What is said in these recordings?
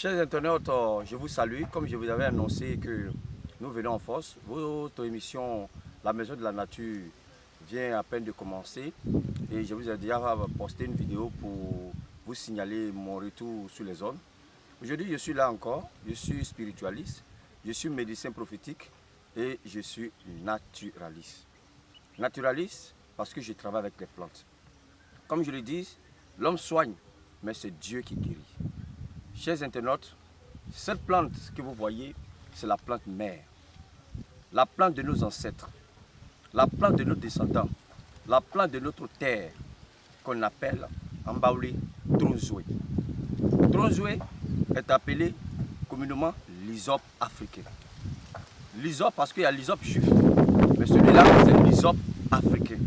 Chers internautes, je vous salue. Comme je vous avais annoncé que nous venons en force, votre émission La Maison de la Nature vient à peine de commencer et je vous ai déjà posté une vidéo pour vous signaler mon retour sur les zones. Aujourd'hui, je suis là encore, je suis spiritualiste, je suis médecin prophétique et je suis naturaliste. Naturaliste parce que je travaille avec les plantes. Comme je le dis, l'homme soigne, mais c'est Dieu qui guérit. Chers internautes, cette plante que vous voyez, c'est la plante mère. La plante de nos ancêtres, la plante de nos descendants, la plante de notre terre, qu'on appelle en baoulé Tronzoué. Tronzoué est appelé communément l'hysope africain. L'hysope parce qu'il y a l'hysope juif, mais celui-là c'est l'hysope africain.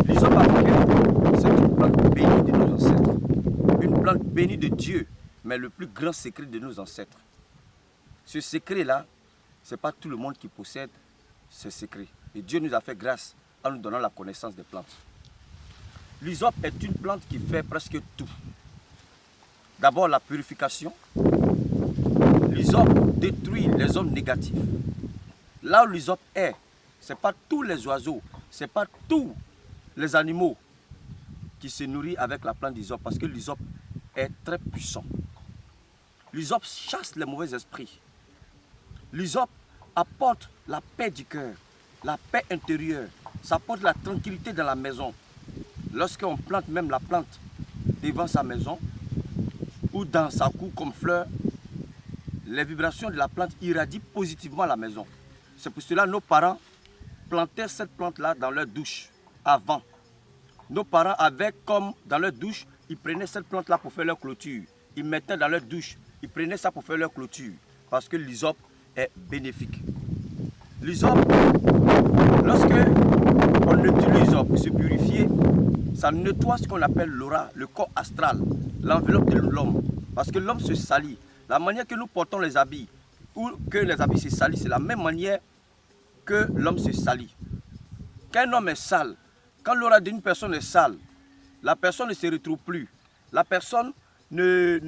L'hysope africain, c'est une plante bénie de nos ancêtres. Une plante bénie de Dieu, mais le plus grand secret de nos ancêtres. Ce secret-là, ce n'est pas tout le monde qui possède ce secret. Et Dieu nous a fait grâce en nous donnant la connaissance des plantes. L'hysope est une plante qui fait presque tout. D'abord la purification. L'hysope détruit les hommes négatifs. Là où l'hysope est, ce n'est pas tous les oiseaux, ce n'est pas tous les animaux qui se nourrissent avec la plante d'hysope parce que l'hysope est très puissant. L'hysope chasse les mauvais esprits. L'hysope apporte la paix du cœur, la paix intérieure. Ça apporte la tranquillité dans la maison. Lorsqu'on plante même la plante devant sa maison ou dans sa cour comme fleur, les vibrations de la plante irradient positivement la maison. C'est pour cela que nos parents plantaient cette plante-là dans leur douche avant. Nos parents avaient comme dans leur douche, ils prenaient cette plante-là pour faire leur clôture. Ils mettaient dans leur douche, ils prenaient ça pour faire leur clôture. Parce que l'hysope est bénéfique. L'hysope, lorsque on utilise l'hysope pour se purifier, ça nettoie ce qu'on appelle l'aura, le corps astral, l'enveloppe de l'homme. Parce que l'homme se salit. La manière que nous portons les habits, ou que les habits se salissent, c'est la même manière que l'homme se salit. Quand un homme est sale, quand l'aura d'une personne est sale, la personne ne se retrouve plus. La personne ne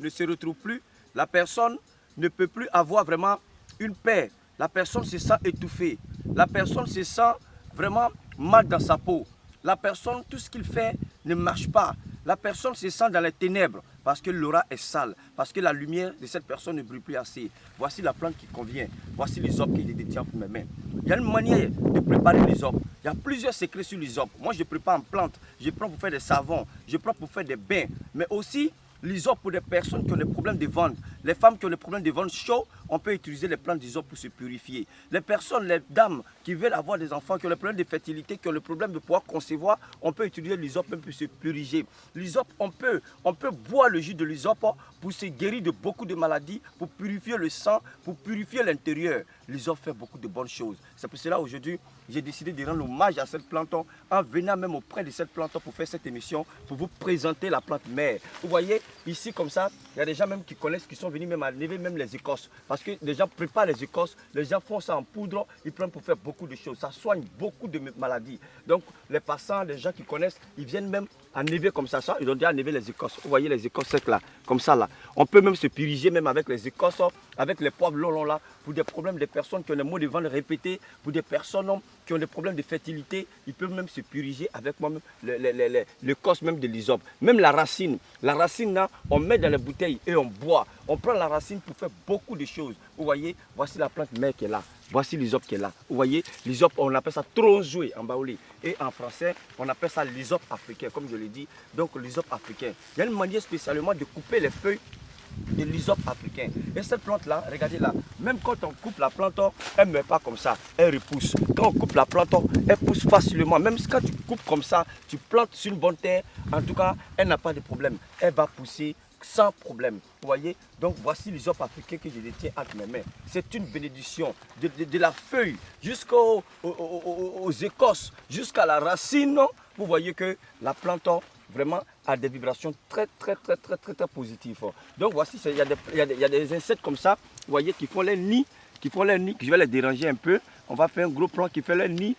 se retrouve plus. La personne ne peut plus avoir vraiment une paix. La personne se sent étouffée. La personne se sent vraiment mal dans sa peau. La personne, tout ce qu'il fait ne marche pas. La personne se sent dans les ténèbres parce que l'aura est sale, parce que la lumière de cette personne ne brille plus assez. Voici la plante qui convient. Voici l'hysope qui détient pour mes mains. Il y a une manière de préparer l'hysope. Il y a plusieurs secrets sur l'hysope. Moi, je prépare en plante. Je prends pour faire des savons. Je prends pour faire des bains. Mais aussi, l'hysope pour des personnes qui ont des problèmes de ventre. Les femmes qui ont des problèmes de ventre chaud, on peut utiliser les plantes d'hysope pour se purifier. Les personnes, les dames qui veulent avoir des enfants, qui ont des problèmes de fertilité, qui ont le problème de pouvoir concevoir, on peut utiliser l'hysope même pour se purifier. L'hysope, on peut boire le jus de l'hysope pour se guérir de beaucoup de maladies, pour purifier le sang, pour purifier l'intérieur. L'hysope fait beaucoup de bonnes choses. C'est pour cela aujourd'hui, j'ai décidé de rendre hommage à cette plante en venant même auprès de cette plante pour faire cette émission, pour vous présenter la plante mère. Vous voyez, ici comme ça, il y a des gens même qui connaissent, qui sont venus même enlever même les écorces. Parce que les gens préparent les écorces, les gens font ça en poudre, ils prennent pour faire beaucoup de choses. Ça soigne beaucoup de maladies. Donc les passants, les gens qui connaissent, ils viennent même enlever comme ça. Ils ont déjà enlevé les écorces. Vous voyez les écorces secs là, comme ça là. On peut même se purifier même avec les écorces, avec les poivres longs là, pour des problèmes des personnes qui ont des maux de ventre répétés, pour des personnes qui ont des problèmes de fertilité, ils peuvent même se purifier avec moi-même l'écorce même de l'hysope. Même la racine là, on met dans les bouteilles et on boit. On prend la racine pour faire beaucoup de choses. Vous voyez, voici la plante mère qui est là. Voici l'hysope qui est là. Vous voyez, l'hysope, on appelle ça tronzoué en baoulé. Et en français, on appelle ça l'hysope africain, comme je l'ai dit. Donc l'hysope africain. Il y a une manière spécialement de couper les feuilles de l'hysope africain. Et cette plante-là, regardez là, même quand on coupe la plante, elle ne meurt pas comme ça, elle repousse. Quand on coupe la plante, elle pousse facilement. Même quand tu coupes comme ça, tu plantes sur une bonne terre, en tout cas, elle n'a pas de problème. Elle va pousser sans problème. Vous voyez, donc voici l'hysope africain que je détiens entre mes mains. C'est une bénédiction de la feuille jusqu'aux écorces, jusqu'à la racine. Vous voyez que la plante vraiment a des vibrations très positives. Donc voici, il y a des insectes comme ça, vous voyez, qui font les nids, je vais les déranger un peu. On va faire un gros plan qui fait leur nid.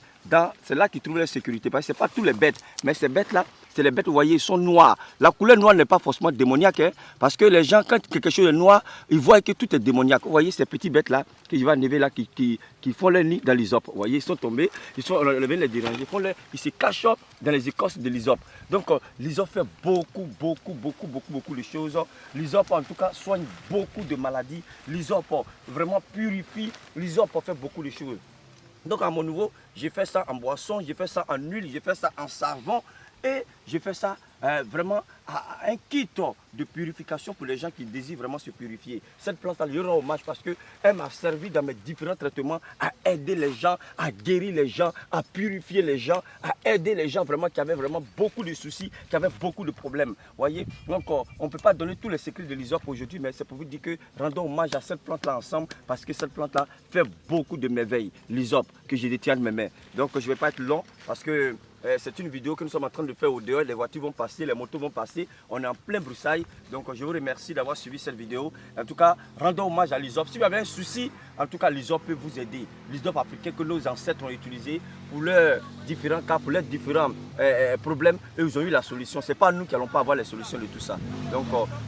C'est là qu'ils trouvent la sécurité. Parce que ce n'est pas tous les bêtes, mais ces bêtes-là, c'est les bêtes, vous voyez, ils sont noirs. La couleur noire n'est pas forcément démoniaque, hein, parce que les gens, quand quelque chose est noir, ils voient que tout est démoniaque. Vous voyez ces petits bêtes-là, que je vais enlever là, qui font leur nid dans l'hysope. Vous voyez, ils sont tombés, ils sont enlevés les déranger, ils se cachent dans les écorces de l'hysope. Donc, l'hysope fait beaucoup de choses. L'hysope, en tout cas, soigne beaucoup de maladies. L'hysope vraiment purifie. L'hysope fait beaucoup de choses. Donc, à mon niveau, j'ai fait ça en boisson, j'ai fait ça en huile, j'ai fait ça en savon et j'ai fait ça vraiment un kit de purification pour les gens qui désirent vraiment se purifier. Cette plante-là, je rends hommage parce qu'elle m'a servi dans mes différents traitements à aider les gens, à guérir les gens, à purifier les gens, à aider les gens vraiment qui avaient vraiment beaucoup de soucis, qui avaient beaucoup de problèmes. Voyez, donc on ne peut pas donner tous les secrets de l'hysope aujourd'hui, mais c'est pour vous dire que rendons hommage à cette plante-là ensemble parce que cette plante-là fait beaucoup de merveilles. L'hysope que je détiens de mes mains. Donc je ne vais pas être long parce que c'est une vidéo que nous sommes en train de faire au dehors. Les voitures vont passer, les motos vont passer. On est en plein broussailles. Donc je vous remercie d'avoir suivi cette vidéo. En tout cas, rendons hommage à l'hysope. Si vous avez un souci, en tout cas, l'hysope peut vous aider. L'hysope africain que nos ancêtres ont utilisé pour leurs différents cas, pour leurs différents problèmes, et ils ont eu la solution. Ce n'est pas nous qui n'allons pas avoir les solutions de tout ça. Donc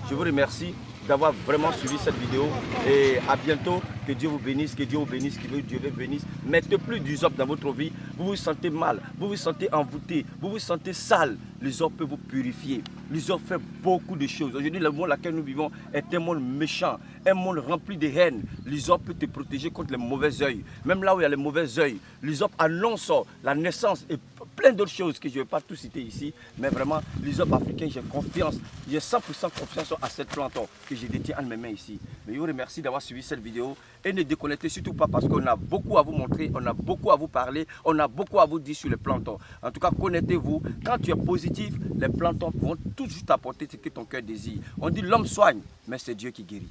je vous remercie d'avoir vraiment suivi cette vidéo et à bientôt. Que Dieu vous bénisse, que Dieu vous bénisse, que Dieu vous bénisse. Mettez plus d'hysope dans votre vie. Vous vous sentez mal, vous vous sentez envoûté, vous vous sentez sale. L'hysope peut vous purifier. L'hysope fait beaucoup de choses. Aujourd'hui, le monde dans lequel nous vivons est un monde méchant, un monde rempli de haine. L'hysope peut te protéger contre les mauvais œils. Même là où il y a les mauvais œils, l'hysope annonce la naissance et plein d'autres choses que je ne vais pas tout citer ici. Mais vraiment, l'hysope africain, j'ai confiance. J'ai 100% confiance à cette plante que je détiens en mes mains ici. Mais je vous remercie d'avoir suivi cette vidéo. Et ne déconnectez surtout pas parce qu'on a beaucoup à vous montrer, on a beaucoup à vous parler, on a beaucoup à vous dire sur les plantes. En tout cas, connectez-vous. Quand tu es positif, les plantes vont tout juste apporter ce que ton cœur désire. On dit l'homme soigne, mais c'est Dieu qui guérit.